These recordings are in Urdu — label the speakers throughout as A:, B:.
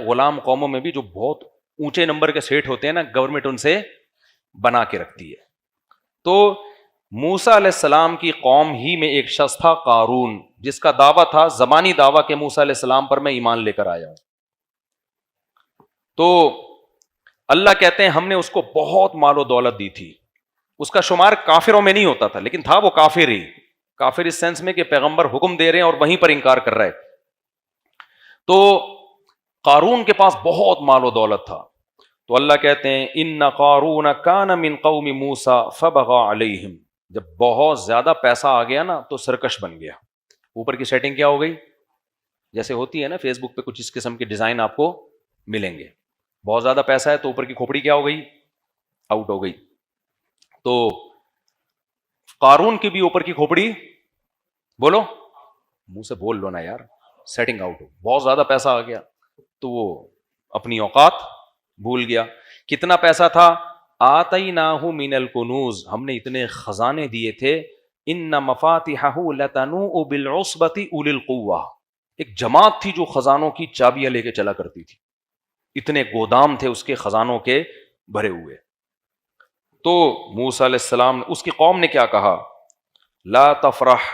A: غلام قوموں میں بھی جو بہت اونچے نمبر کے سیٹ ہوتے ہیں نا، گورنمنٹ ان سے بنا کے رکھتی ہے. تو موسیٰ علیہ السلام کی قوم ہی میں ایک شخص تھا قارون، جس کا دعویٰ تھا، زبانی دعویٰ کہ موسیٰ علیہ السلام پر میں ایمان لے کر آیا ہوں. تو اللہ کہتے ہیں ہم نے اس کو بہت مال و دولت دی تھی. اس کا شمار کافروں میں نہیں ہوتا تھا، لیکن تھا وہ کافر ہی. کافر اس سینس میں کہ پیغمبر حکم دے رہے ہیں اور وہیں پر انکار کر رہا ہے. تو قارون کے پاس بہت مال و دولت تھا. تو اللہ کہتے ہیں ان قارون کان من قوم موسیٰ فبغى علیہم. جب بہت زیادہ پیسہ آ گیا نا تو سرکش بن گیا. اوپر کی سیٹنگ کیا ہو گئی؟ جیسے ہوتی ہے نا فیس بک پہ کچھ اس قسم کے ڈیزائن آپ کو ملیں گے. بہت زیادہ پیسہ ہے تو اوپر کی کھوپڑی کیا ہو گئی؟ آؤٹ ہو گئی. تو قارون کی بھی اوپر کی کھوپڑی، بولو منہ سے بول لو نا یار، سیٹنگ آؤٹ ہو. بہت زیادہ پیسہ آ گیا تو وہ اپنی اوقات بھول گیا. کتنا پیسہ تھا؟ آتیناہ من الکنوز، ہم نے اتنے خزانے دیے تھے. ان مفاتحہ لتنوء بالعصبۃ اولی القوہ، ایک جماعت تھی جو خزانوں کی چابیاں لے کے چلا کرتی تھی. اتنے گودام تھے اس کے خزانوں کے بھرے ہوئے. تو موسیٰ علیہ السلام، اس کی قوم نے کیا کہا؟ لا تفرح.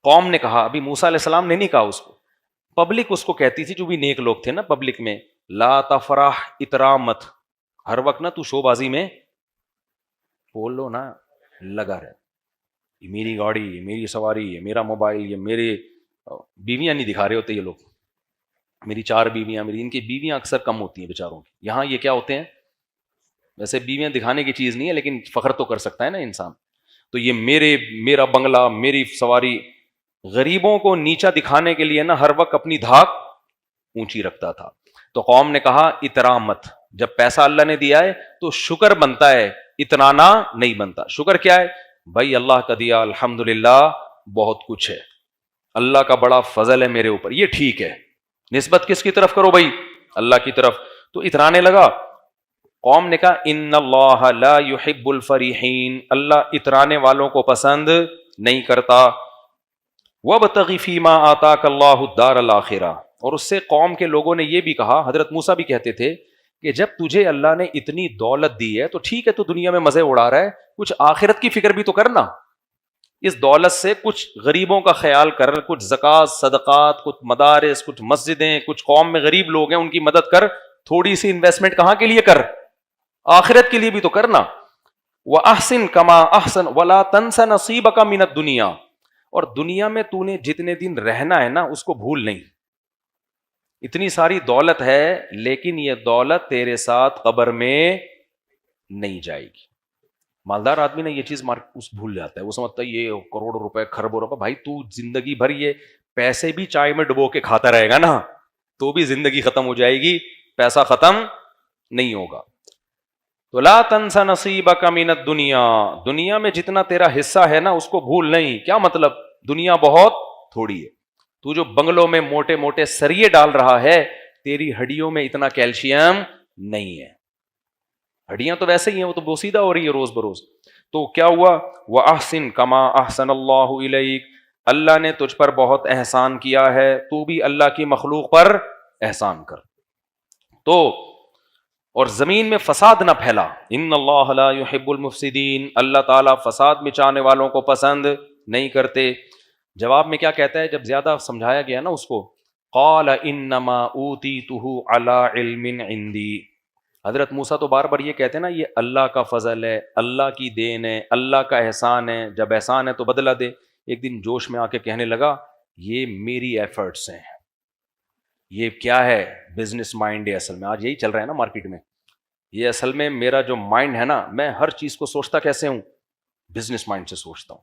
A: قوم نے کہا، ابھی موسیٰ علیہ السلام نے نہیں کہا اس کو، پبلک اس کو کہتی تھی، جو بھی نیک لوگ تھے نا پبلک میں، لا تفرح، اترا مت. ہر وقت نا تو شو بازی میں بول لو نا لگا رہے، یہ میری گاڑی، یہ میری سواری، یہ میرا موبائل، یہ میرے بیویاں نہیں دکھا رہے ہوتے یہ لوگ، میری 4 بیویاں، میری. ان کی بیویاں اکثر کم ہوتی ہیں بیچاروں کی. یہاں یہ کیا ہوتے ہیں؟ ویسے بیویاں دکھانے کی چیز نہیں ہے لیکن فخر تو کر سکتا ہے نا انسان. تو یہ میرا بنگلہ، میری سواری. غریبوں کو نیچا دکھانے کے لیے نا ہر وقت اپنی دھاک اونچی رکھتا تھا. تو قوم نے کہا اترا مت. جب پیسہ اللہ نے دیا ہے تو شکر بنتا ہے، اتنانا نہیں بنتا. شکر کیا ہے بھائی؟ اللہ کا دیا الحمدللہ بہت کچھ ہے، اللہ کا بڑا فضل ہے میرے اوپر، یہ ٹھیک ہے. نسبت کس کی طرف کرو بھائی؟ اللہ کی طرف. تو اترانے لگا. قوم نے کہا ان اللہ لا يحب الفریحین، اللہ اترانے والوں کو پسند نہیں کرتا. وابتغ فیما آتاک اللہ الدار الآخرہ. اور اس سے قوم کے لوگوں نے یہ بھی کہا، حضرت موسیٰ بھی کہتے تھے کہ جب تجھے اللہ نے اتنی دولت دی ہے تو ٹھیک ہے، تو دنیا میں مزے اڑا رہا ہے، کچھ آخرت کی فکر بھی تو کرنا. اس دولت سے کچھ غریبوں کا خیال کر، کچھ زکوٰۃ، صدقات، کچھ مدارس، کچھ مسجدیں، کچھ قوم میں غریب لوگ ہیں ان کی مدد کر. تھوڑی سی انویسٹمنٹ کہاں کے لیے کر؟ آخرت کے لیے بھی تو کرنا. وَأَحْسِن كَمَا أَحْسَنَ وَلَا تَنْسَ نَصِيبَكَ مِنَ الدُّنْيَا. اور دنیا میں تو نے جتنے دن رہنا ہے نا اس کو بھول نہیں. اتنی ساری دولت ہے لیکن یہ دولت تیرے ساتھ قبر میں نہیں جائے گی. مالدار آدمی نے یہ چیز بھول جاتا ہے، وہ سمجھتا ہے یہ کروڑوں روپے، خربوں روپے. بھائی تو زندگی بھر یہ پیسے بھی چائے میں ڈبو کے کھاتا رہے گا نا تو بھی زندگی ختم ہو جائے گی، پیسہ ختم نہیں ہوگا. تو لا تنس نصیبک من الدنیا، دنیا میں جتنا تیرا حصہ ہے نا اس کو بھول نہیں. کیا مطلب؟ دنیا بہت تھوڑی ہے. تو جو بنگلوں میں موٹے موٹے سریے ڈال رہا ہے، تیری ہڈیوں میں اتنا کیلشیم نہیں ہے. ہڈیاں تو ویسے ہی ہیں، وہ تو بوسیدہ ہو رہی ہے روز بروز. تو کیا ہوا؟ وَأَحْسِن كَمَا أَحْسَنَ اللَّهُ إِلَيْكَ. اللہ نے تجھ پر بہت احسان کیا ہے، تو بھی اللہ کی مخلوق پر احسان کر. تو اور زمین میں فساد نہ پھیلا. ان اللہ لا يحب المفسدین، اللہ تعالیٰ فساد مچانے والوں کو پسند نہیں کرتے. جواب میں کیا کہتا ہے جب زیادہ سمجھایا گیا نا اس کو؟ قال انما اوتیتہ علی علم عندی. حضرت موسیٰ تو بار بار یہ کہتے ہیں نا یہ اللہ کا فضل ہے، اللہ کی دین ہے، اللہ کا احسان ہے، جب احسان ہے تو بدلہ دے. ایک دن جوش میں آ کے کہنے لگا یہ میری ایفرٹس ہیں. یہ کیا ہے؟ بزنس مائنڈ ہے. اصل میں آج یہی چل رہا ہے نا مارکیٹ میں. یہ اصل میں میرا جو مائنڈ ہے نا، میں ہر چیز کو سوچتا کیسے ہوں؟ بزنس مائنڈ سے سوچتا ہوں.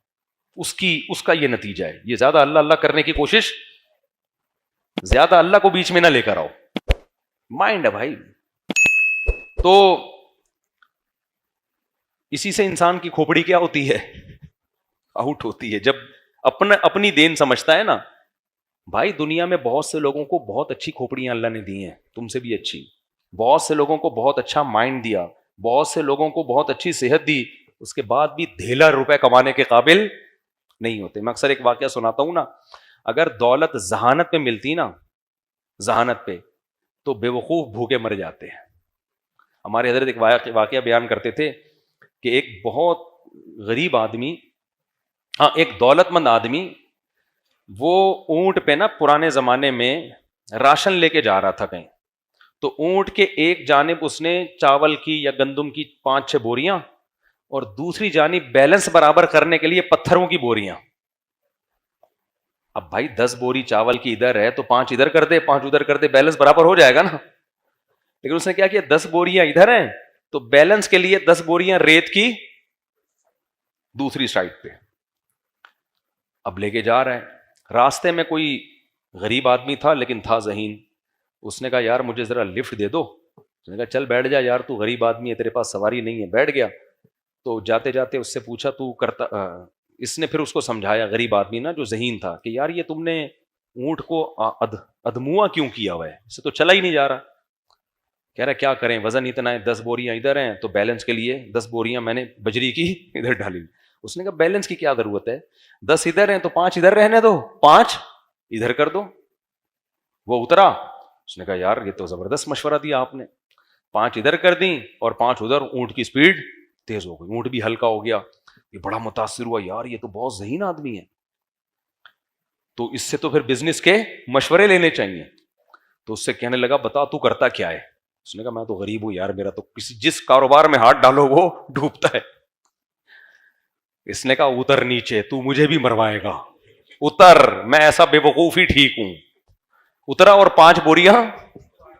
A: اس کا یہ نتیجہ ہے. یہ زیادہ اللہ اللہ کرنے کی کوشش، زیادہ اللہ کو بیچ میں نہ لے کر آؤ. مائنڈ ہے بھائی. تو اسی سے انسان کی کھوپڑی کیا ہوتی ہے؟ آؤٹ ہوتی ہے. جب اپنی دین سمجھتا ہے نا. بھائی دنیا میں بہت سے لوگوں کو بہت اچھی کھوپڑیاں اللہ نے دی ہیں، تم سے بھی اچھی. بہت سے لوگوں کو بہت اچھا مائنڈ دیا، بہت سے لوگوں کو بہت اچھی صحت دی، اس کے بعد بھی ڈھیلا روپے کمانے کے قابل نہیں ہوتے. میں اکثر ایک واقعہ سناتا ہوں نا. اگر دولت ذہانت پہ ملتی نا، ذہانت پہ، تو بے وقوف بھوکے مر جاتے ہیں. ہمارے حضرت ایک واقعہ بیان کرتے تھے کہ ایک بہت غریب آدمی, ایک دولت مند آدمی, وہ اونٹ پہ نا پرانے زمانے میں راشن لے کے جا رہا تھا کہیں, تو اونٹ کے ایک جانب اس نے چاول کی یا گندم کی 5-6 بوریاں اور دوسری جانب بیلنس برابر کرنے کے لیے پتھروں کی بوریاں. اب بھائی 10 بوری چاول کی ادھر ہے تو 5 ادھر کر دے 5 ادھر کر دے, بیلنس برابر ہو جائے گا نا. لیکن اس نے کیا 10 بوریاں ادھر ہیں تو بیلنس کے لیے 10 بوریاں ریت کی دوسری سائڈ پہ. اب لے کے جا رہا ہے, راستے میں کوئی غریب آدمی تھا لیکن تھا ذہین. اس نے کہا یار مجھے ذرا لفٹ دے دو. اس نے کہا چل بیٹھ جا یار, تو غریب آدمی ہے, تیرے پاس سواری نہیں ہے. بیٹھ گیا. تو جاتے جاتے اس سے پوچھا تو کرتا, اس نے پھر اس کو سمجھایا, غریب آدمی نا جو ذہین تھا, کہ یار یہ تم نے اونٹ کو ادموا کیوں کیا ہوا ہے, اس سے تو چلا ہی نہیں جا رہا. کہہ رہا کیا کریں, وزن اتنا ہے, 10 بوریاں ادھر ہیں تو بیلنس کے لیے 10 بوریاں میں نے بجری کی ادھر ڈالی. اس نے کہا بیلنس کی کیا ضرورت ہے, 10 ادھر ہیں تو 5 ادھر رہنے دو, 5 ادھر کر دو. وہ اترا. اس نے کہا یار یہ تو زبردست مشورہ دیا آپ نے, 5 ادھر کر دیں اور 5 ادھر. اونٹ کی سپیڈ تیز ہو گئی, اونٹ بھی ہلکا ہو گیا. یہ بڑا متاثر ہوا, یار یہ تو بہت ذہین آدمی ہے, تو اس سے تو پھر بزنس کے مشورے لینے چاہیے. تو اس سے کہنے لگا بتا تو کرتا کیا ہے. اس نے کہا میں تو غریب ہوں یار, میرا تو جس کاروبار میں ہاتھ ڈالو وہ ڈوبتا ہے. اس نے کہا اتر نیچے, تو مجھے بھی مروائے گا, اتر, میں ایسا بے وقوف ہی ٹھیک ہوں. اترا اور 5 بوریاں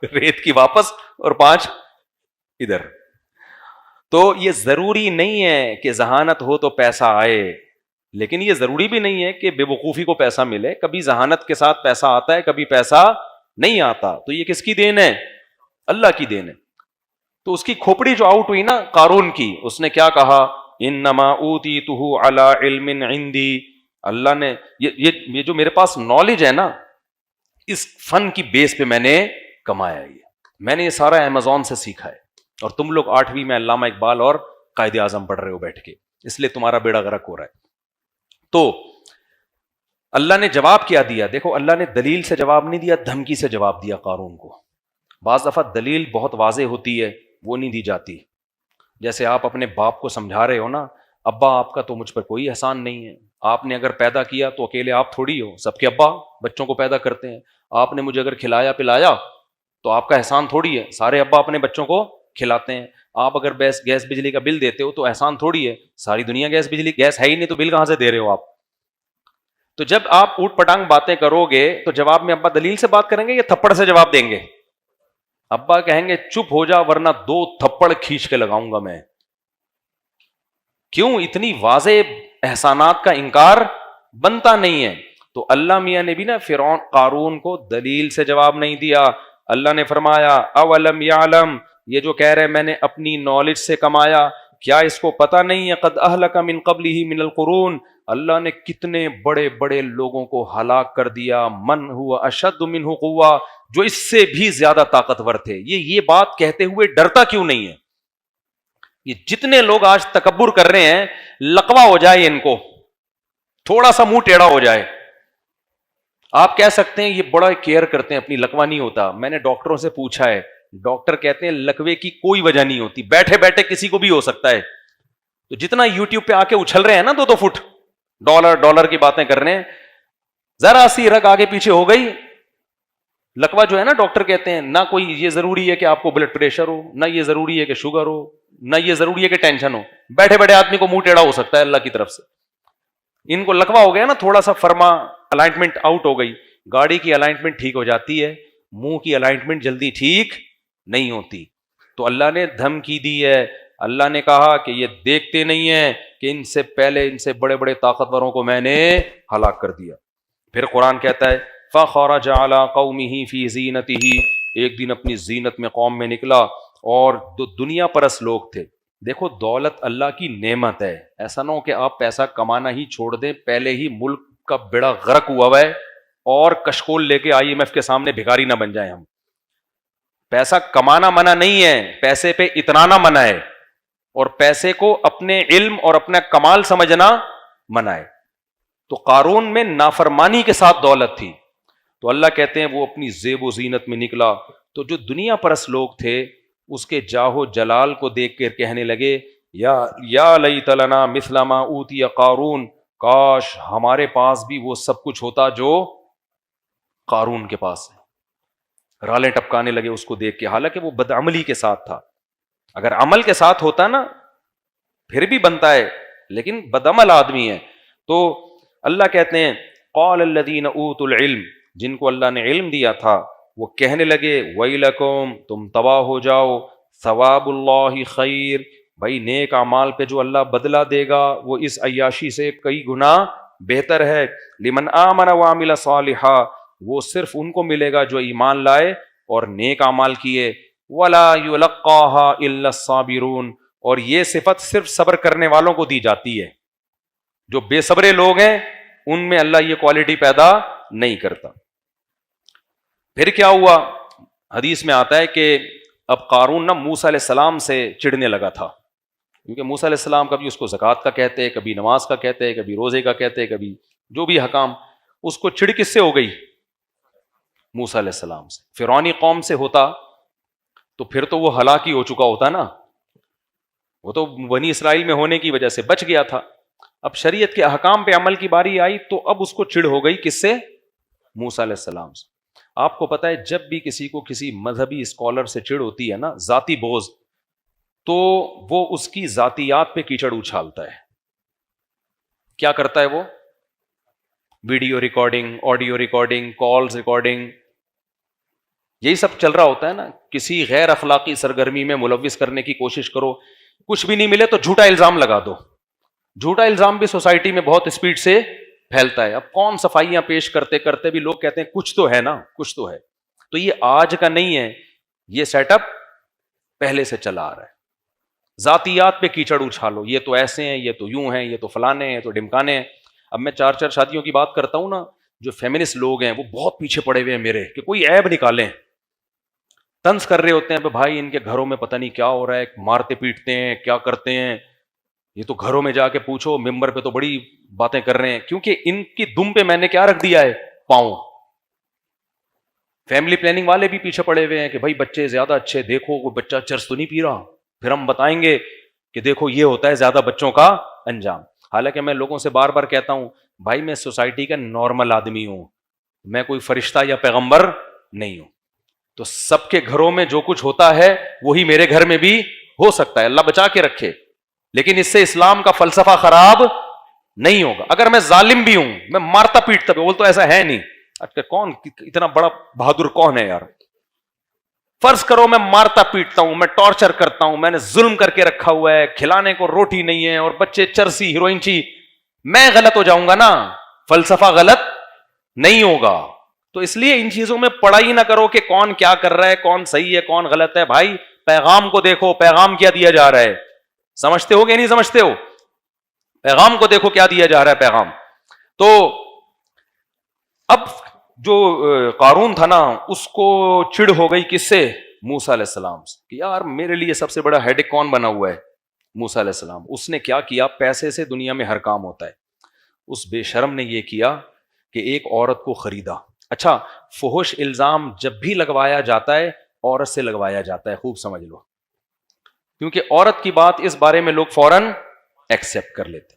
A: ریت کی واپس اور 5 ادھر. تو یہ ضروری نہیں ہے کہ ذہانت ہو تو پیسہ آئے, لیکن یہ ضروری بھی نہیں ہے کہ بے وقوفی کو پیسہ ملے. کبھی ذہانت کے ساتھ پیسہ آتا ہے, کبھی پیسہ نہیں آتا. تو یہ کس کی دین ہے؟ اللہ کی دین ہے. تو اس کی کھوپڑی جو آؤٹ ہوئی نا قارون کی, اس نے کیا کہا, انما اوتیتہ علی علم عندی. اللہ نے یہ جو میرے پاس نالج ہے نا, اس فن کی بیس پہ میں نے کمایا. میں نے یہ سارا امیزون سے سیکھا ہے, اور تم لوگ 8ویں میں علامہ اقبال اور قائد اعظم پڑھ رہے ہو بیٹھ کے, اس لیے تمہارا بیڑا غرق ہو رہا ہے. تو اللہ نے جواب کیا دیا؟ دیکھو اللہ نے دلیل سے جواب نہیں دیا, دھمکی سے جواب دیا قارون کو. بعض دفعہ دلیل بہت واضح ہوتی ہے, وہ نہیں دی جاتی. جیسے آپ اپنے باپ کو سمجھا رہے ہو نا, ابا آپ کا تو مجھ پر کوئی احسان نہیں ہے, آپ نے اگر پیدا کیا تو اکیلے آپ تھوڑی ہو, سب کے ابا بچوں کو پیدا کرتے ہیں. آپ نے مجھے اگر کھلایا پلایا تو آپ کا احسان تھوڑی ہے, سارے ابا اپنے بچوں کو کھلاتے ہیں. آپ اگر گیس بجلی کا بل دیتے ہو تو احسان تھوڑی ہے, ساری دنیا گیس ہے ہی نہیں تو بل کہاں سے دے رہے ہو آپ. تو جب آپ اوٹ پٹانگ باتیں کرو گے تو جواب میں ابا دلیل سے بات کریں گے یا تھپڑ سے جواب دیں گے؟ ابا کہیں گے چپ ہو جا ورنہ 2 تھپڑ کھینچ کے لگاؤں گا میں. کیوں؟ اتنی واضح احسانات کا انکار بنتا نہیں ہے. تو اللہ میاں نے بھی نا فرعون قارون کو دلیل سے جواب نہیں دیا. اللہ نے فرمایا اولم یعلم, یہ جو کہہ رہے میں نے اپنی نالج سے کمایا, کیا اس کو پتہ نہیں ہے قد اہلک من قبلہ من القرون, اللہ نے کتنے بڑے بڑے لوگوں کو ہلاک کر دیا, من ہوا اشد منہ قوہ, جو اس سے بھی زیادہ طاقتور تھے. یہ بات کہتے ہوئے ڈرتا کیوں نہیں ہے؟ یہ جتنے لوگ آج تکبر کر رہے ہیں, لقوہ ہو جائے ان کو, تھوڑا سا منہ ٹیڑھا ہو جائے. آپ کہہ سکتے ہیں یہ بڑا کیئر کرتے ہیں اپنی, لقوہ نہیں ہوتا. میں نے ڈاکٹروں سے پوچھا ہے, ڈاکٹر کہتے ہیں لقوے کی کوئی وجہ نہیں ہوتی, بیٹھے بیٹھے کسی کو بھی ہو سکتا ہے. تو جتنا یوٹیوب پہ آ کے اچھل رہے ہیں نا 2 فٹ, ڈالر کی باتیں کر رہے ہیں, ذرا سی رگ آگے پیچھے ہو گئی, لقوہ جو ہے نا ڈاکٹر کہتے ہیں نہ کوئی یہ ضروری ہے کہ آپ کو بلڈ پریشر ہو, نہ یہ ضروری ہے کہ شوگر ہو, نہ یہ ضروری ہے کہ ٹینشن ہو. بیٹھے بیٹھے آدمی کو منہ ٹیڑھا ہو سکتا ہے اللہ کی طرف سے. ان کو لقوہ ہو گیا نا, تھوڑا سا فرما الائنمنٹ آؤٹ ہو گئی. گاڑی کی الائنمنٹ ٹھیک ہو جاتی ہے, منہ کی الائنمنٹ جلدی ٹھیک نہیں ہوتی. تو اللہ نے دھمکی دی ہے, اللہ نے کہا کہ یہ دیکھتے نہیں ہیں کہ ان سے پہلے ان سے بڑے بڑے طاقتوروں کو میں نے ہلاک کر دیا. پھر قرآن کہتا ہے فخرج علی قومہ فی زینتہ, ایک دن اپنی زینت میں قوم میں نکلا, اور جو دنیا پرست لوگ تھے. دیکھو دولت اللہ کی نعمت ہے, ایسا نہ ہو کہ آپ پیسہ کمانا ہی چھوڑ دیں, پہلے ہی ملک کا بیڑا غرق ہوا ہے اور کشکول لے کے IMF کے سامنے بھکاری نہ بن جائیں ہم. پیسہ کمانا منع نہیں ہے, پیسے پہ اتنانا منع ہے, اور پیسے کو اپنے علم اور اپنا کمال سمجھنا منع ہے. تو قارون میں نافرمانی کے ساتھ دولت تھی, تو اللہ کہتے ہیں وہ اپنی زیب و زینت میں نکلا, تو جو دنیا پرست لوگ تھے اس کے جاہو جلال کو دیکھ کر کہنے لگے یا لیت لنا مثل ما اوتی قارون، کاش ہمارے پاس بھی وہ سب کچھ ہوتا جو قارون کے پاس ہے۔ رالیں ٹپکانے لگے اس کو دیکھ کے، حالانکہ وہ بدعملی کے ساتھ تھا۔ اگر عمل کے ساتھ ہوتا نا پھر بھی بنتا ہے، لیکن بدعمل آدمی ہے۔ تو اللہ کہتے ہیں قال الذین اوتوا العلم، جن کو اللہ نے علم دیا تھا وہ کہنے لگے ویلکم، تم تباہ ہو جاؤ، ثواب اللہ خیر، بھائی نیک اعمال پہ جو اللہ بدلہ دے گا وہ اس عیاشی سے کئی گنا بہتر ہے۔ لمن آمن وعمل صالحا، وہ صرف ان کو ملے گا جو ایمان لائے اور نیک اعمال کیے۔ ولا یلقاها الا الصابرون، اور یہ صفت صرف صبر کرنے والوں کو دی جاتی ہے، جو بے صبرے لوگ ہیں ان میں اللہ یہ کوالٹی پیدا نہیں کرتا۔ پھر کیا ہوا؟ حدیث میں آتا ہے کہ اب قارون نہ موسیٰ علیہ السلام سے چڑھنے لگا تھا، کیونکہ موسیٰ علیہ السلام کبھی اس کو زکوٰۃ کا کہتے، کبھی نماز کا کہتے، کبھی روزے کا کہتے، کبھی جو بھی حکام۔ اس کو چڑ کس سے ہو گئی؟ موسیٰ علیہ السلام سے۔ فرعونی قوم سے ہوتا تو پھر تو وہ ہلاک ہی ہو چکا ہوتا نا، وہ تو بنی اسرائیل میں ہونے کی وجہ سے بچ گیا تھا۔ اب شریعت کے احکام پہ عمل کی باری آئی تو اب اس کو چڑ ہو گئی، کس سے؟ موسیٰ علیہ السلام سے۔ آپ کو پتا ہے جب بھی کسی کو کسی مذہبی اسکالر سے چڑ ہوتی ہے نا، ذاتی بغض، تو وہ اس کی ذاتیات پہ کیچڑ اچھالتا ہے۔ کیا کرتا ہے وہ؟ Video recording, audio recording, calls recording, یہی سب چل رہا ہوتا ہے نا۔ کسی غیر اخلاقی سرگرمی میں ملوث کرنے کی کوشش کرو، کچھ بھی نہیں ملے تو جھوٹا الزام لگا دو۔ جھوٹا الزام بھی سوسائٹی میں بہت اسپیڈ سے پھیلتا ہے۔ اب کون صفائیاں پیش کرتے کرتے بھی لوگ کہتے ہیں کچھ تو ہے نا، کچھ تو ہے۔ تو یہ آج کا نہیں ہے، یہ سیٹ اپ پہلے سے چلا آ رہا ہے۔ ذاتیات پہ کیچڑ اچھالو، یہ تو ایسے ہیں، یہ تو یوں ہیں، یہ تو فلانے ہیں، یہ تو ڈمکانے ہیں۔ اب میں 4 شادیوں کی بات کرتا ہوں نا، جو فیمنسٹ لوگ ہیں وہ بہت پیچھے پڑے ہوئے ہیں میرے، کہ کوئی عیب نکالیں، طنز کر رہے ہوتے ہیں کہ بھائی ان کے گھروں میں پتہ نہیں کیا ہو رہا ہے، مارتے پیٹتے ہیں، کیا کرتے ہیں، یہ تو گھروں میں جا کے پوچھو، ممبر پہ تو بڑی باتیں کر رہے ہیں، کیونکہ ان کی دم پہ میں نے کیا رکھ دیا ہے؟ پاؤں۔ فیملی پلاننگ والے بھی پیچھے پڑے ہوئے ہیں کہ بھائی بچے زیادہ اچھے، دیکھو کوئی بچہ چرس تو نہیں پی رہا، پھر ہم بتائیں گے کہ دیکھو یہ ہوتا ہے زیادہ بچوں کا انجام۔ حالانکہ میں لوگوں سے بار بار کہتا ہوں بھائی میں سوسائٹی کا نارمل آدمی ہوں، میں کوئی فرشتہ یا پیغمبر نہیں ہوں، تو سب کے گھروں میں جو کچھ ہوتا ہے وہی میرے گھر میں بھی ہو سکتا ہے، اللہ بچا کے رکھے، لیکن اس سے اسلام کا فلسفہ خراب نہیں ہوگا۔ اگر میں ظالم بھی ہوں، میں مارتا پیٹتا بھی، وہ تو ایسا ہے نہیں، اچھا کون اتنا بڑا بہادر کون ہے یار؟ فرض کرو میں مارتا پیٹتا ہوں، میں ٹارچر کرتا ہوں، میں نے ظلم کر کے رکھا ہوا ہے، کھلانے کو روٹی نہیں ہے اور بچے چرسی ہیروئن چی، میں غلط ہو جاؤں گا نا، فلسفہ غلط نہیں ہوگا۔ تو اس لیے ان چیزوں میں پڑھائی نہ کرو کہ کون کیا کر رہا ہے، کون صحیح ہے کون غلط ہے، بھائی پیغام کو دیکھو، پیغام کیا دیا جا رہا ہے، سمجھتے ہو کہ نہیں سمجھتے ہو؟ پیغام کو دیکھو کیا دیا جا رہا ہے پیغام۔ تو اب جو قارون تھا نا اس کو چڑ ہو گئی کس سے؟ موسیٰ علیہ السلام سے، کہ یار میرے لیے سب سے بڑا ہیڈک کون بنا ہوا ہے؟ موسیٰ علیہ السلام۔ اس نے کیا کیا؟ پیسے سے دنیا میں ہر کام ہوتا ہے، اس بے شرم نے یہ کیا کہ ایک عورت کو خریدا۔ اچھا فحش الزام جب بھی لگوایا جاتا ہے عورت سے لگوایا جاتا ہے، خوب سمجھ لو، کیونکہ عورت کی بات اس بارے میں لوگ فوراً ایکسپٹ کر لیتے۔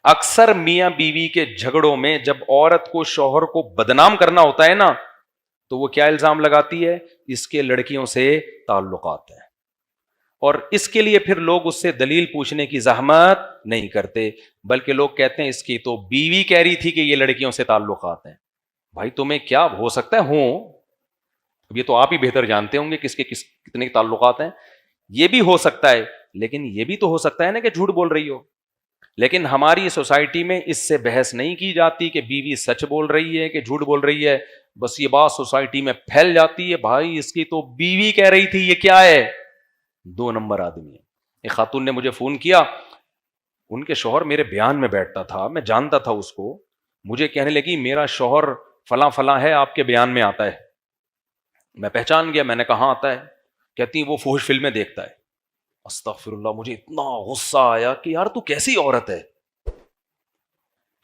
A: اکثر میاں بیوی کے جھگڑوں میں جب عورت کو شوہر کو بدنام کرنا ہوتا ہے نا تو وہ کیا الزام لگاتی ہے؟ اس کے لڑکیوں سے تعلقات ہیں، اور اس کے لیے پھر لوگ اس سے دلیل پوچھنے کی زحمت نہیں کرتے، بلکہ لوگ کہتے ہیں اس کی تو بیوی کہہ رہی تھی کہ یہ لڑکیوں سے تعلقات ہیں۔ بھائی تمہیں کیا ہو سکتا ہے ہوں، اب یہ تو آپ ہی بہتر جانتے ہوں گے کس کے کتنے تعلقات ہیں، یہ بھی ہو سکتا ہے، لیکن یہ بھی تو ہو سکتا ہے نا کہ جھوٹ بول رہی ہو۔ لیکن ہماری سوسائٹی میں اس سے بحث نہیں کی جاتی کہ بیوی سچ بول رہی ہے کہ جھوٹ بول رہی ہے، بس یہ بات سوسائٹی میں پھیل جاتی ہے بھائی اس کی تو بیوی کہہ رہی تھی، یہ کیا ہے؟ 2 نمبر آدمی ہے۔ ایک خاتون نے مجھے فون کیا، ان کے شوہر میرے بیان میں بیٹھتا تھا، میں جانتا تھا اس کو، مجھے کہنے لگی میرا شوہر فلاں فلاں ہے، آپ کے بیان میں آتا ہے۔ میں پہچان گیا، میں نے کہاں آتا ہے؟ کہتی وہ فحش فلمیں دیکھتا ہے۔ استغفر اللہ، مجھے اتنا غصہ آیا کہ یار تو کیسی عورت ہے،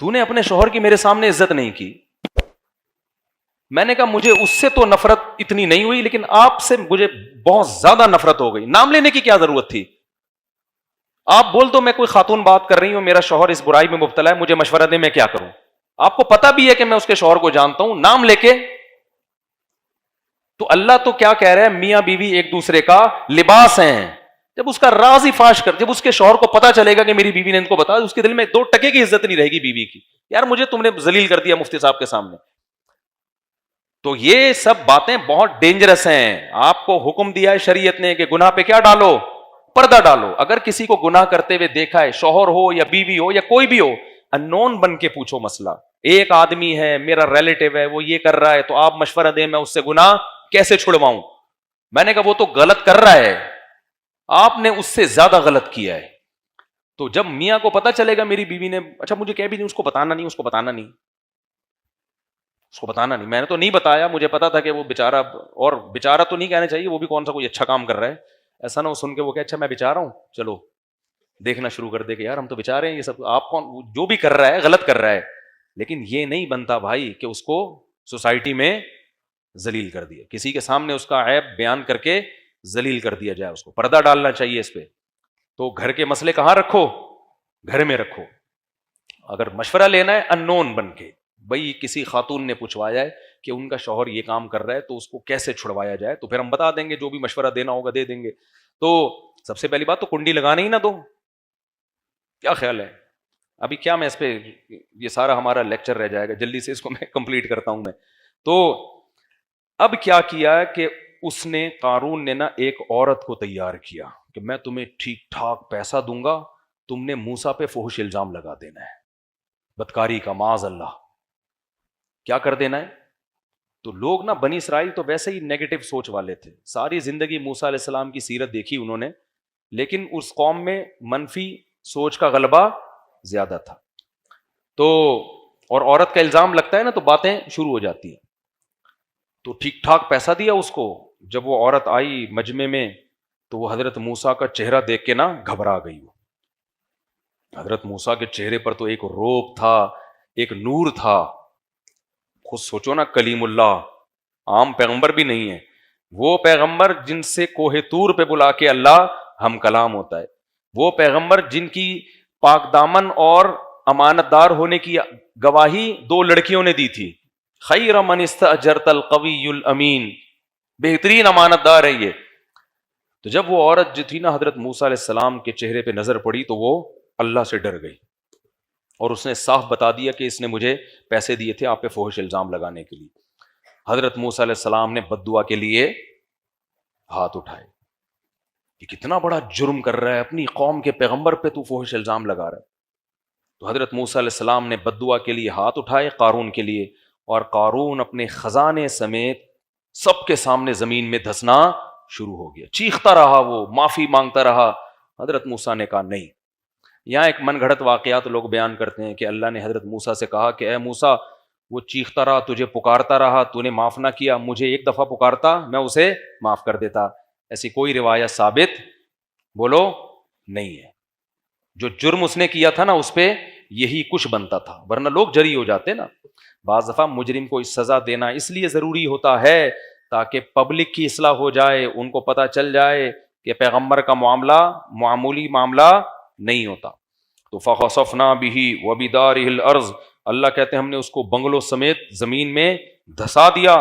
A: تو نے اپنے شوہر کی میرے سامنے عزت نہیں کی۔ میں نے کہا مجھے اس سے تو نفرت اتنی نہیں ہوئی لیکن آپ سے مجھے بہت زیادہ نفرت ہو گئی. نام لینے کی کیا ضرورت تھی؟ آپ بول دو میں کوئی خاتون بات کر رہی ہوں, میرا شوہر اس برائی میں مبتلا ہے, مجھے مشورہ دے میں کیا کروں. آپ کو پتا بھی ہے کہ میں اس کے شوہر کو جانتا ہوں, نام لے کے. تو اللہ تو کیا کہہ رہے ہیں, میاں بیوی ایک دوسرے کا لباس ہیں. جب اس کا راز ہی فاش کر, جب اس کے شوہر کو پتا چلے گا کہ میری بیوی نے ان کو بتایا, اس کے دل میں 2 ٹکے کی عزت نہیں رہے گی بیوی کی. یار مجھے تم نے ذلیل کر دیا مفتی صاحب کے سامنے. تو یہ سب باتیں بہت ڈینجرس ہیں. آپ کو حکم دیا ہے شریعت نے کہ گناہ پہ کیا ڈالو, پردہ ڈالو. اگر کسی کو گناہ کرتے ہوئے دیکھا ہے, شوہر ہو یا بیوی ہو یا کوئی بھی ہو, انون بن کے پوچھو مسئلہ. ایک آدمی ہے میرا ریلیٹو ہے, وہ یہ کر رہا ہے, تو آپ مشورہ دیں میں اس سے گناہ کیسے چھڑواؤں. میں نے کہا وہ تو غلط کر رہا ہے, آپ نے اس سے زیادہ غلط کیا ہے. تو جب میاں کو پتا چلے گا میری بیوی نے, اچھا مجھے کہہ بھی نہیں, اس کو بتانا نہیں, اس کو بتانا نہیں, اس کو بتانا نہیں, میں نے تو نہیں بتایا, مجھے پتا تھا کہ وہ بیچارہ, اور بیچارہ تو نہیں کہنا چاہیے, وہ بھی کون سا کوئی اچھا کام کر رہا ہے. ایسا نہ وہ سن کے وہ کہ اچھا میں بیچارہ ہوں, چلو دیکھنا شروع کر دے کہ یار ہم تو بیچارے ہیں, یہ سب آپ کون, جو بھی کر رہا ہے غلط کر رہا ہے. لیکن یہ نہیں بنتا بھائی کہ اس کو سوسائٹی میں ذلیل کر دیا, کسی کے سامنے اس کا عیب بیان کر کے ذلیل کر دیا جائے. اس کو پردہ ڈالنا چاہیے اس پہ. تو گھر کے مسئلے کہاں رکھو, گھر میں رکھو. اگر مشورہ لینا ہے انون بن کے, بھائی کسی خاتون نے پوچھوایا ہے کہ ان کا شوہر یہ کام کر رہا ہے تو اس کو کیسے چھڑوایا جائے, تو پھر ہم بتا دیں گے, جو بھی مشورہ دینا ہوگا دے دیں گے. تو سب سے پہلی بات تو کنڈی لگانے ہی نہ دو. کیا خیال ہے؟ ابھی کیا میں اس پہ, یہ سارا ہمارا لیکچر رہ جائے گا, جلدی سے اس کو میں کمپلیٹ کرتا ہوں میں. تو اب کیا کیا کہ اس نے, قارون نے نا ایک عورت کو تیار کیا کہ میں تمہیں ٹھیک ٹھاک پیسہ دوں گا, تم نے موسیٰ پہ فحش الزام لگا دینا ہے, بدکاری کا, معاذ اللہ کیا کر دینا ہے. تو لوگ نا بنی اسرائیل تو ویسے ہی نیگیٹو سوچ والے تھے, ساری زندگی موسیٰ علیہ السلام کی سیرت دیکھی انہوں نے, لیکن اس قوم میں منفی سوچ کا غلبہ زیادہ تھا. تو اور عورت کا الزام لگتا ہے نا تو باتیں شروع ہو جاتی ہیں. تو ٹھیک ٹھاک پیسہ دیا اس کو. جب وہ عورت آئی مجمع میں تو وہ حضرت موسیٰ کا چہرہ دیکھ کے نا گھبرا گئی. وہ حضرت موسیٰ کے چہرے پر تو ایک روب تھا, ایک نور تھا. خود سوچو نا, کلیم اللہ, عام پیغمبر بھی نہیں ہے, وہ پیغمبر جن سے کوہ طور پہ بلا کے اللہ ہم کلام ہوتا ہے, وہ پیغمبر جن کی پاک دامن اور امانت دار ہونے کی گواہی 2 لڑکیوں نے دی تھی. خیر من استاجرت القوی الامین, بہترین امانت دار ہے یہ. تو جب وہ عورت جو تھی نا حضرت موسیٰ علیہ السلام کے چہرے پہ نظر پڑی تو وہ اللہ سے ڈر گئی, اور اس نے صاف بتا دیا کہ اس نے مجھے پیسے دیے تھے آپ پہ فحش الزام لگانے کے لیے. حضرت موسیٰ علیہ السلام نے بد دعا کے لیے ہاتھ اٹھائے کہ کتنا بڑا جرم کر رہا ہے, اپنی قوم کے پیغمبر پہ تو فحش الزام لگا رہا ہے. تو حضرت موسیٰ علیہ السلام نے بد دعا کے لیے ہاتھ اٹھائے قارون کے لیے, اور قارون اپنے خزانے سمیت سب کے سامنے زمین میں دھسنا شروع ہو گیا. چیختا رہا, وہ معافی مانگتا رہا. حضرت موسیٰ نے کہا نہیں. یہاں ایک من گھڑت واقعات لوگ بیان کرتے ہیں کہ اللہ نے حضرت موسیٰ سے کہا کہ اے موسیٰ, وہ چیختا رہا, تجھے پکارتا رہا, تو نے معاف نہ کیا, مجھے ایک دفعہ پکارتا میں اسے معاف کر دیتا. ایسی کوئی روایت ثابت بولو نہیں ہے. جو جرم اس نے کیا تھا نا اس پہ یہی کچھ بنتا تھا, ورنہ لوگ جری ہو جاتے نا. بعض دفعہ مجرم کو اس سزا دینا اس لیے ضروری ہوتا ہے تاکہ پبلک کی اصلاح ہو جائے, ان کو پتہ چل جائے کہ پیغمبر کا معاملہ معمولی معاملہ نہیں ہوتا. تو فخسفنا به وبداره الارض, اللہ کہتے ہیں ہم نے اس کو بنگلوں سمیت زمین میں دھسا دیا.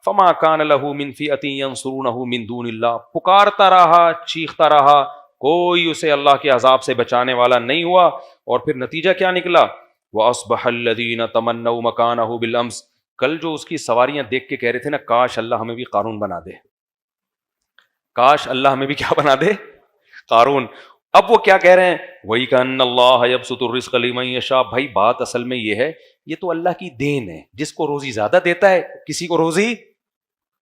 A: فما كان له من فئة ينصرونه من دون اللہ, پکارتا رہا, چیختا رہا, کوئی اسے اللہ کے عذاب سے بچانے والا نہیں ہوا. اور پھر نتیجہ کیا نکلا؟ وَأَصْبَحَ الَّذِينَ تَمَنَّوْا مَكَانَهُ بِالْأَمْسِ, کل جو اس کی سواریاں دیکھ کے کہہ رہے تھے نا کاش اللہ ہمیں بھی قارون بنا دے, کاش اللہ ہمیں بھی کیا بنا دے, قارون. اب وہ کیا کہہ رہے ہیں؟ وَإِ كَأَنَّ اللَّهَ يَبْسُطُ الرِّزْقَ لِمَن يَشَاءُ. بھائی بات اصل میں یہ ہے, یہ تو اللہ کی دین ہے, جس کو روزی زیادہ دیتا ہے کسی کو روزی.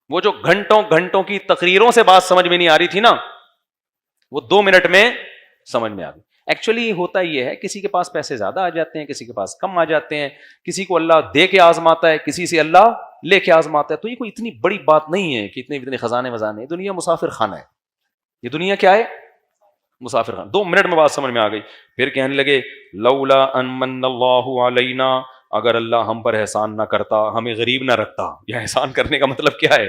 A: وہ جو گھنٹوں گھنٹوں کی تقریروں سے بات سمجھ میں نہیں آ رہی تھی نا, وہ 2 منٹ میں سمجھ میں آ گئی. ایکچولی ہوتا یہ ہے, کسی کے پاس پیسے زیادہ آ جاتے ہیں, کسی کے پاس کم آ جاتے ہیں, کسی کو اللہ دے کے آزماتا ہے, کسی سے اللہ لے کے آزماتا ہے. تو یہ کوئی اتنی بڑی بات نہیں ہے کہ اتنے خزانے وزانے. یہ دنیا مسافر خانہ ہے, یہ دنیا کیا ہے؟ مسافر خانہ. 2 منٹ میں بات سمجھ میں آ گئی. پھر کہنے لگے لولا ان من اللہ علینا, اگر اللہ ہم پر احسان نہ کرتا, ہمیں غریب نہ رکھتا. یہ احسان کرنے کا مطلب کیا ہے؟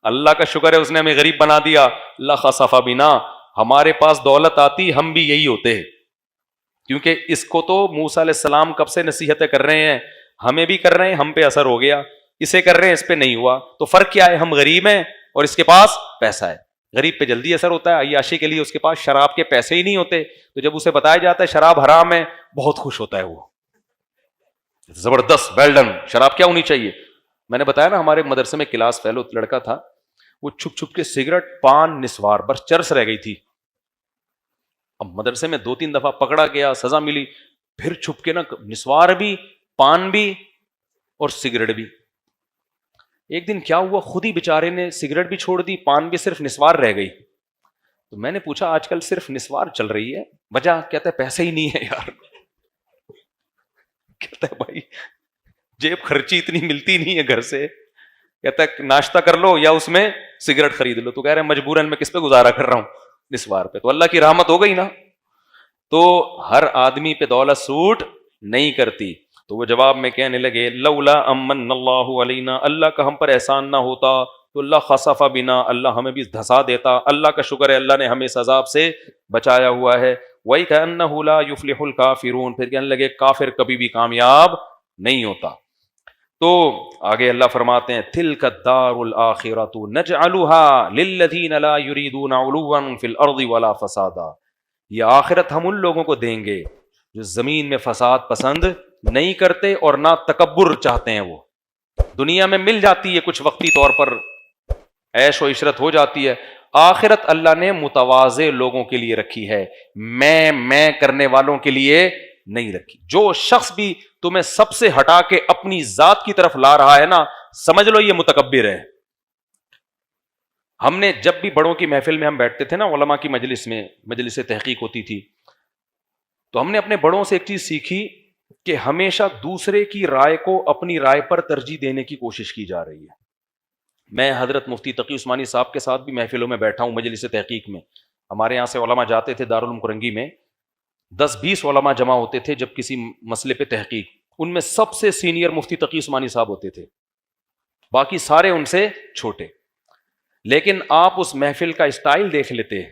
A: اللہ کا شکر ہے اس نے ہمیں غریب بنا دیا. اللہ خسف بنا, ہمارے پاس دولت آتی ہم بھی یہی ہوتے, کیونکہ اس کو تو موسیٰ علیہ السلام کب سے نصیحتیں کر رہے ہیں, ہمیں بھی کر رہے ہیں, ہم پہ اثر ہو گیا, اسے کر رہے ہیں, اس پہ نہیں ہوا. تو فرق کیا ہے؟ ہم غریب ہیں اور اس کے پاس پیسہ ہے. غریب پہ جلدی اثر ہوتا ہے, عیاشی کے لیے اس کے پاس شراب کے پیسے ہی نہیں ہوتے, تو جب اسے بتایا جاتا ہے شراب حرام ہے, بہت خوش ہوتا ہے وہ, زبردست, ویل ڈن, شراب کیا ہونی چاہیے. میں نے بتایا نا ہمارے مدرسے میں کلاس فیلو لڑکا تھا, وہ چھپ چھپ کے سگریٹ, پان, نسوار, بس چرس رہ گئی تھی. اب مدرسے میں 2-3 دفعہ پکڑا گیا, سزا ملی, پھر چھپ کے نا نسوار بھی, پان بھی اور سگریٹ بھی. ایک دن کیا ہوا, خود ہی بیچارے نے سگریٹ بھی چھوڑ دی, پان بھی, صرف نسوار رہ گئی. تو میں نے پوچھا آج کل صرف نسوار چل رہی ہے, وجہ؟ کہتا ہے پیسے ہی نہیں ہے یار. کہتا ہے بھائی جیب خرچی اتنی ملتی نہیں ہے گھر سے, کہتا ہے ناشتہ کر لو یا اس میں سگریٹ خرید لو. تو کہہ رہے ہیں مجبوراً میں کس پہ گزارا کر رہا ہوں, نسوار پہ. تو اللہ کی رحمت ہو گئی نا. تو ہر آدمی پہ دولت سوٹ نہیں کرتی. تو وہ جواب میں کہنے لگے لولا امن اللہ علینا, اللہ کا ہم پر احسان نہ ہوتا تو اللہ خسف بنا, اللہ ہمیں بھی دھسا دیتا. اللہ کا شکر ہے اللہ نے ہمیں اس عذاب سے بچایا ہوا ہے. وَإِكَأَنَّهُ لَا يُفْلِحُ الْكَافِرُونَ, پھر کہنے لگے کافر کبھی بھی کامیاب نہیں ہوتا. تو آگے اللہ فرماتے ہیں تِلْكَ الدَّارُ الْآخِرَةُ نَجْعَلُهَا لِلَّذِينَ لَا يُرِيدُونَ عُلُوًّا فِي الْأَرْضِ وَلَا فَسَادًا, یہ آخرت ہم ان لوگوں کو دیں گے جو زمین میں فساد پسند نہیں کرتے اور نہ تکبر چاہتے ہیں. وہ دنیا میں مل جاتی ہے کچھ وقتی طور پر, عیش و عشرت ہو جاتی ہے. آخرت اللہ نے متواضع لوگوں کے لیے رکھی ہے, میں کرنے والوں کے لیے نہیں رکھی. جو شخص بھی تمہیں سب سے ہٹا کے اپنی ذات کی طرف لا رہا ہے نا, سمجھ لو یہ متکبر ہے. ہم نے جب بھی بڑوں کی محفل میں ہم بیٹھتے تھے نا, علماء کی مجلس میں, مجلس تحقیق ہوتی تھی, تو ہم نے اپنے بڑوں سے ایک چیز سیکھی کہ ہمیشہ دوسرے کی رائے کو اپنی رائے پر ترجیح دینے کی کوشش کی جا رہی ہے. میں حضرت مفتی تقی عثمانی صاحب کے ساتھ بھی محفلوں میں بیٹھا ہوں مجلس تحقیق میں. ہمارے یہاں سے علماء جاتے تھے دارالعلوم کرنگی میں, 10-20 علماء جمع ہوتے تھے جب کسی مسئلے پہ تحقیق. ان میں سب سے سینئر مفتی تقی عثمانی صاحب ہوتے تھے, باقی سارے ان سے چھوٹے. لیکن آپ اس محفل کا اسٹائل دیکھ لیتے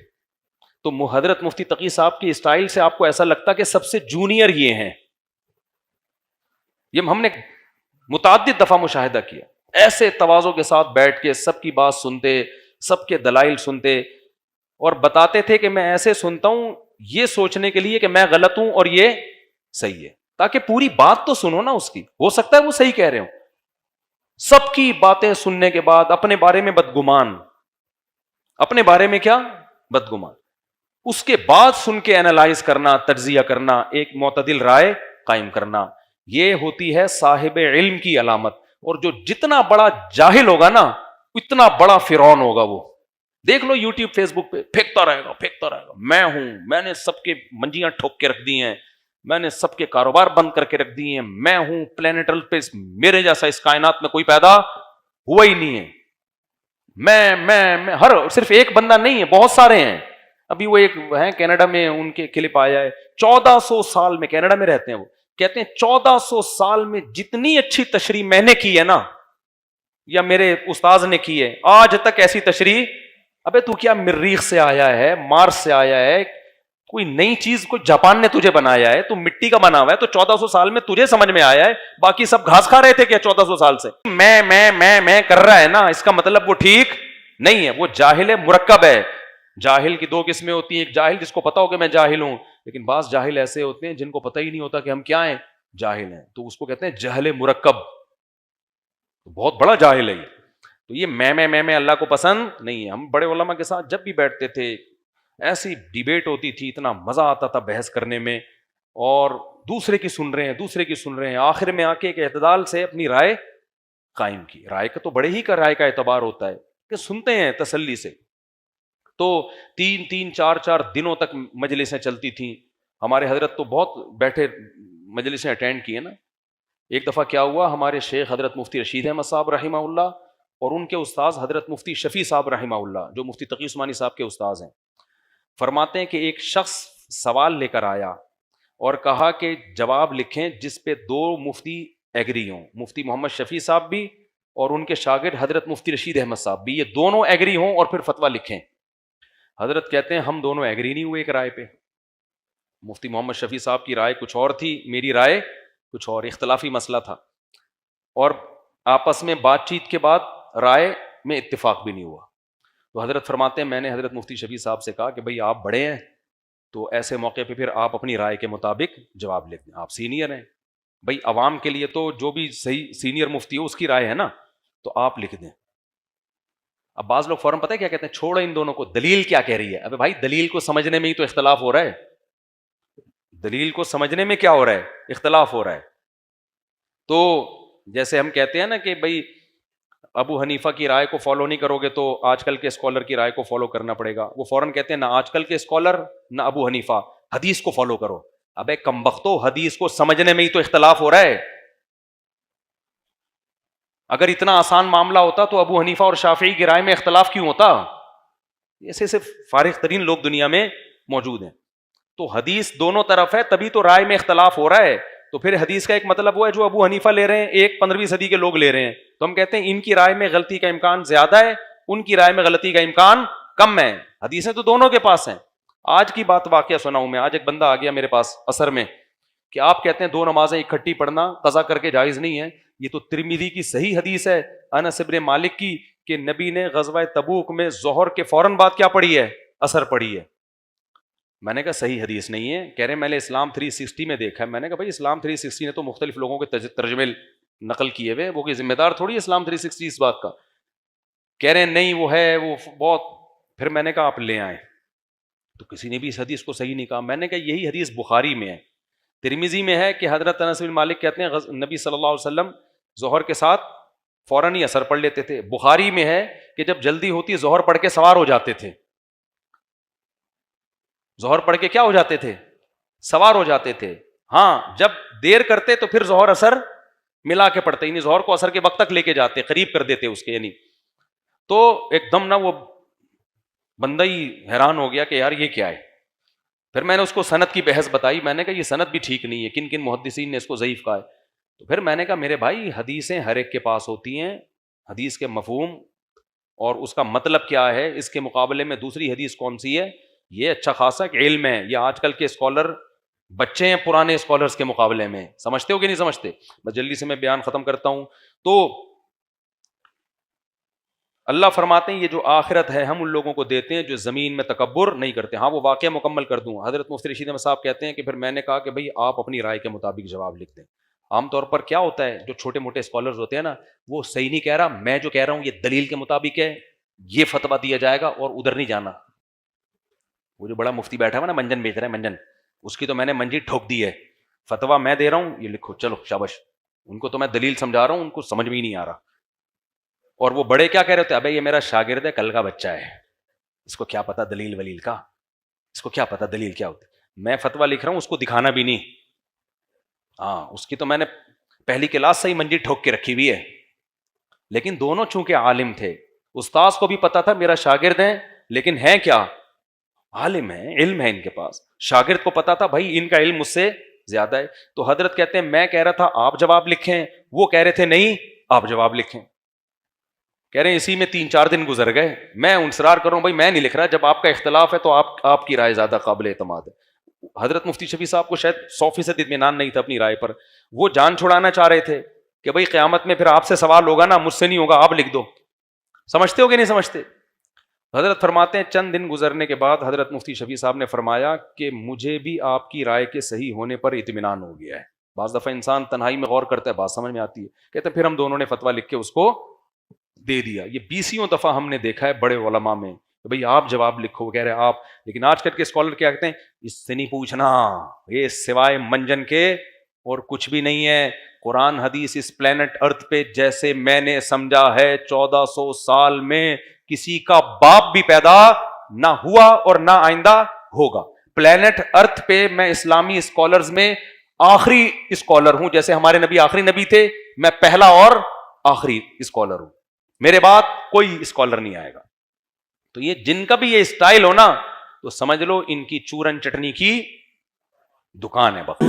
A: تو حضرت مفتی تقی صاحب کی اسٹائل سے آپ کو ایسا لگتا کہ سب سے جونیئر یہ ہیں. یہ ہم نے متعدد دفعہ مشاہدہ کیا. ایسے تواضع کے ساتھ بیٹھ کے سب کی بات سنتے, سب کے دلائل سنتے, اور بتاتے تھے کہ میں ایسے سنتا ہوں یہ سوچنے کے لیے کہ میں غلط ہوں اور یہ صحیح ہے, تاکہ پوری بات تو سنو نا اس کی, ہو سکتا ہے وہ صحیح کہہ رہے ہوں. سب کی باتیں سننے کے بعد اپنے بارے میں بدگمان, اپنے بارے میں کیا بدگمان, اس کے بعد سن کے اینالائز کرنا, تجزیہ کرنا, ایک معتدل رائے قائم کرنا, یہ ہوتی ہے صاحب علم کی علامت. اور جو جتنا بڑا جاہل ہوگا نا اتنا بڑا فرعون ہوگا. وہ دیکھ لو یوٹیوب فیس بک پہ پھینکتا رہے گا, میں ہوں, میں نے سب کے منجیاں ٹھوک کے رکھ دی ہیں, میں نے سب کے کاروبار بند کر کے رکھ دیے ہیں, میں ہوں پلانیٹل پہ, میرے جیسا اس کائنات میں کوئی پیدا ہوا ہی نہیں ہے. میں ہر صرف ایک بندہ نہیں ہے, بہت سارے ہیں. ابھی وہ ایک ہیں کینیڈا میں, ان کے کلپ آیا ہے, 1400 سال میں کینیڈا میں رہتے ہیں, وہ کہتے ہیں 1400 سال میں جتنی اچھی تشریح میں نے کی ہے نا, یا میرے استاذ نے کی ہے, آج تک ایسی تشریح, ابے تو کیا مریخ سے آیا ہے, مارس سے آیا ہے, کوئی نئی چیز کو جاپان نے تجھے بنایا ہے, تو مٹی کا بنا ہوا ہے, تو 1400 سال میں تجھے سمجھ میں آیا ہے, باقی سب گھاس کھا رہے تھے کیا 1400 سال سے؟ میں کر رہا ہے نا, اس کا مطلب وہ ٹھیک نہیں ہے, وہ جاہل ہے, مرکب ہے. جاہل کی 2 قسمیں ہوتی ہیں, ایک جاہل جس کو پتا ہو کہ میں جاہل ہوں, لیکن بعض جاہل ایسے ہوتے ہیں جن کو پتہ ہی نہیں ہوتا کہ ہم کیا ہیں, جاہل ہیں, تو اس کو کہتے ہیں جہل مرکب, بہت بڑا جاہل ہے یہ. تو یہ میں اللہ کو پسند نہیں ہے. ہم بڑے علماء کے ساتھ جب بھی بیٹھتے تھے ایسی ڈیبیٹ ہوتی تھی, اتنا مزہ آتا تھا بحث کرنے میں, اور دوسرے کی سن رہے ہیں, آخر میں آ کے ایک اعتدال سے اپنی رائے قائم کی. رائے کا تو بڑے ہی کا رائے کا اعتبار ہوتا ہے کہ سنتے ہیں تسلی سے. تو 3 4 دنوں تک مجلسیں چلتی تھیں. ہمارے حضرت تو بہت بیٹھے مجلسیں اٹینڈ کیے نا. ایک دفعہ کیا ہوا, ہمارے شیخ حضرت مفتی رشید احمد صاحب رحمہ اللہ اور ان کے استاذ حضرت مفتی شفیع صاحب رحمہ اللہ, جو مفتی تقی عثمانی صاحب کے استاذ ہیں, فرماتے ہیں کہ ایک شخص سوال لے کر آیا, اور کہا کہ جواب لکھیں جس پہ دو مفتی ایگری ہوں, مفتی محمد شفیع صاحب بھی اور ان کے شاگرد حضرت مفتی رشید احمد صاحب بھی, یہ دونوں ایگری ہوں اور پھر فتویٰ لکھیں. حضرت کہتے ہیں ہم دونوں ایگری نہیں ہوئے ایک رائے پہ. مفتی محمد شفیع صاحب کی رائے کچھ اور تھی, میری رائے کچھ اور, اختلافی مسئلہ تھا, اور آپس میں بات چیت کے بعد رائے میں اتفاق بھی نہیں ہوا. تو حضرت فرماتے ہیں میں نے حضرت مفتی شفیع صاحب سے کہا کہ بھئی آپ بڑے ہیں تو ایسے موقع پہ پھر آپ اپنی رائے کے مطابق جواب لکھ دیں, آپ سینئر ہیں بھئی, عوام کے لیے تو جو بھی صحیح سینئر مفتی ہو اس کی رائے ہے نا, تو آپ لکھ دیں. اب بعض لوگ فوراً پتہ ہے کیا کہتے ہیں, چھوڑو ان دونوں کو, دلیل کیا کہہ رہی ہے. ابے بھائی دلیل کو سمجھنے میں ہی تو اختلاف ہو رہا ہے, دلیل کو سمجھنے میں کیا ہو رہا ہے, اختلاف ہو رہا ہے. تو جیسے ہم کہتے ہیں نا کہ بھئی ابو حنیفہ کی رائے کو فالو نہیں کرو گے تو آج کل کے اسکالر کی رائے کو فالو کرنا پڑے گا, وہ فوراً کہتے ہیں نہ آج کل کے اسکالر نہ ابو حنیفہ, حدیث کو فالو کرو. ابے کمبختو, حدیث کو سمجھنے میں ہی تو اختلاف ہو رہا ہے. اگر اتنا آسان معاملہ ہوتا تو ابو حنیفہ اور شافعی کی رائے میں اختلاف کیوں ہوتا؟ ایسے صرف فارغ ترین لوگ دنیا میں موجود ہیں. تو حدیث دونوں طرف ہے تبھی تو رائے میں اختلاف ہو رہا ہے. تو پھر حدیث کا ایک مطلب وہ ہے جو ابو حنیفہ لے رہے ہیں, ایک 15ویں صدی کے لوگ لے رہے ہیں, تو ہم کہتے ہیں ان کی رائے میں غلطی کا امکان زیادہ ہے, ان کی رائے میں غلطی کا امکان کم ہے. حدیثیں تو دونوں کے پاس ہیں. آج کی بات واقعہ سناؤں میں, آج ایک بندہ آ گیا میرے پاس عصر میں کہ آپ کہتے ہیں 2 نمازیں اکٹھی پڑھنا قضا کر کے جائز نہیں ہے, یہ تو ترمذی کی صحیح حدیث ہے انس بن مالک کی کہ نبی نے غزوہ تبوک میں ظہر کے فوراً بعد کیا پڑھی ہے, عصر پڑھی ہے. میں نے کہا صحیح حدیث نہیں ہے. کہہ رہے میں نے اسلام 360 میں دیکھا ہے. میں نے کہا بھائی اسلام 360 نے تو مختلف لوگوں کے ترجمے نقل کیے ہوئے, وہ کوئی ذمہ دار تھوڑی ہے اسلام 360 اس بات کا. کہہ رہے ہیں نہیں وہ ہے, وہ بہت. پھر میں نے کہا آپ لے آئیں, تو کسی نے بھی اس حدیث کو صحیح نہیں کہا. میں نے کہا یہی حدیث بخاری میں ہے, ترمذی میں ہے کہ حضرت انس بن مالک کہتے ہیں نبی صلی اللہ علیہ وسلم ظہر کے ساتھ فوراً ہی عصر پڑھ لیتے تھے. بخاری میں ہے کہ جب جلدی ہوتی ظہر پڑھ کے سوار ہو جاتے تھے. ظہر پڑھ کے کیا ہو جاتے تھے, سوار ہو جاتے تھے. ہاں جب دیر کرتے تو پھر ظہر اثر ملا کے پڑھتے, یعنی ظہر کو اثر کے وقت تک لے کے جاتے, قریب کر دیتے اس کے. یعنی تو ایک دم نا وہ بندہ ہی حیران ہو گیا کہ یار یہ کیا ہے. پھر میں نے اس کو سند کی بحث بتائی. میں نے کہا یہ سند بھی ٹھیک نہیں ہے, کن کن محدثین نے اس کو ضعیف کہا ہے. تو پھر میں نے کہا میرے بھائی حدیثیں ہر ایک کے پاس ہوتی ہیں, حدیث کے مفہوم اور اس کا مطلب کیا ہے, اس کے مقابلے میں دوسری حدیث کون سی ہے, یہ اچھا خاصا علم ہے. یہ آج کل کے اسکالر بچے ہیں پرانے اسکالرس کے مقابلے میں, سمجھتے ہو کہ نہیں سمجھتے. بس جلدی سے میں بیان ختم کرتا ہوں. تو اللہ فرماتے ہیں یہ جو آخرت ہے ہم ان لوگوں کو دیتے ہیں جو زمین میں تکبر نہیں کرتے. ہاں وہ واقعہ مکمل کر دوں. حضرت مفتی رشید احمد صاحب کہتے ہیں کہ پھر میں نے کہا کہ بھئی آپ اپنی رائے کے مطابق جواب لکھ دیں. عام طور پر کیا ہوتا ہے, جو چھوٹے موٹے اسکالرز ہوتے ہیں نا, وہ صحیح نہیں کہہ رہا, میں جو کہہ رہا ہوں یہ دلیل کے مطابق ہے, یہ فتویٰ دیا جائے گا اور ادھر نہیں جانا. وہ جو بڑا مفتی بیٹھا ہوا نا, منجن بیچ رہا ہے منجن, اس کی تو میں نے منجی ٹھوک دی ہے. فتویٰ میں دے رہا ہوں, یہ لکھو چلو شاباش. ان کو تو میں دلیل سمجھا رہا ہوں, ان کو سمجھ میں ہی نہیں آ رہا. اور وہ بڑے کیا کہہ رہے ہوتے ہیں, ابے یہ میرا شاگرد ہے, کل کا بچہ ہے, اس کو کیا پتا دلیل ولیل کا, اس کو کیا پتا دلیل کیا ہوتی. میں فتویٰ لکھ رہا ہوں, اس کو دکھانا بھی نہیں. ہاں اس کی تو میں نے پہلی کلاس سے ہی منجی ٹھوک کے رکھی ہوئی ہے. لیکن دونوں چونکہ عالم تھے, استاذ کو بھی پتا تھا میرا شاگرد ہے, لیکن ہے کیا, عالم ہے, علم ہے ان کے پاس. شاگرد کو پتا تھا بھائی ان کا علم مجھ سے زیادہ ہے. تو حضرت کہتے ہیں میں کہہ رہا تھا آپ جواب لکھیں, وہ کہہ رہے تھے نہیں آپ جواب لکھیں. کہہ رہے ہیں اسی میں 3-4 دن گزر گئے. میں انصرار کروں بھائی میں نہیں لکھ رہا, جب آپ کا اختلاف ہے تو آپ کی رائے زیادہ قابل اعتماد ہے. حضرت مفتی شفیع صاحب کو شاید 100% اطمینان نہیں تھا اپنی رائے پر. وہ جان چھڑانا چاہ رہے تھے کہ بھئی قیامت میں پھر آپ سے سوال ہوگا نا, مجھ سے نہیں ہوگا, آپ لکھ دو. سمجھتے ہو کہ نہیں سمجھتے. حضرت فرماتے ہیں چند دن گزرنے کے بعد حضرت مفتی شفیع صاحب نے فرمایا کہ مجھے بھی آپ کی رائے کے صحیح ہونے پر اطمینان ہو گیا ہے. بعض دفعہ انسان تنہائی میں غور کرتا ہے, بات سمجھ میں آتی ہے. کہتے ہیں پھر ہم دونوں نے فتویٰ لکھ کے اس کو دے دیا. یہ 20 دفعہ ہم نے دیکھا ہے بڑے علماء میں کہ بھئی آپ جواب لکھو, کہہ رہے آپ. لیکن آج کل کے اسکالر کیا کہتے ہیں, اس سے نہیں پوچھنا, یہ سوائے منجن کے اور کچھ بھی نہیں ہے. قرآن حدیث اس پلینٹ ارتھ پہ جیسے میں نے سمجھا ہے 1400 سال میں کسی کا باپ بھی پیدا نہ ہوا اور نہ آئندہ ہوگا. پلینٹ ارتھ پہ میں اسلامی اسکالرز میں آخری اسکالر ہوں. جیسے ہمارے نبی آخری نبی تھے, میں پہلا اور آخری اسکالر ہوں. میرے بعد کوئی اسکالر نہیں آئے گا. تو یہ جن کا بھی یہ اسٹائل ہو نا, تو سمجھ لو ان کی چورن چٹنی کی دکان ہے وقت.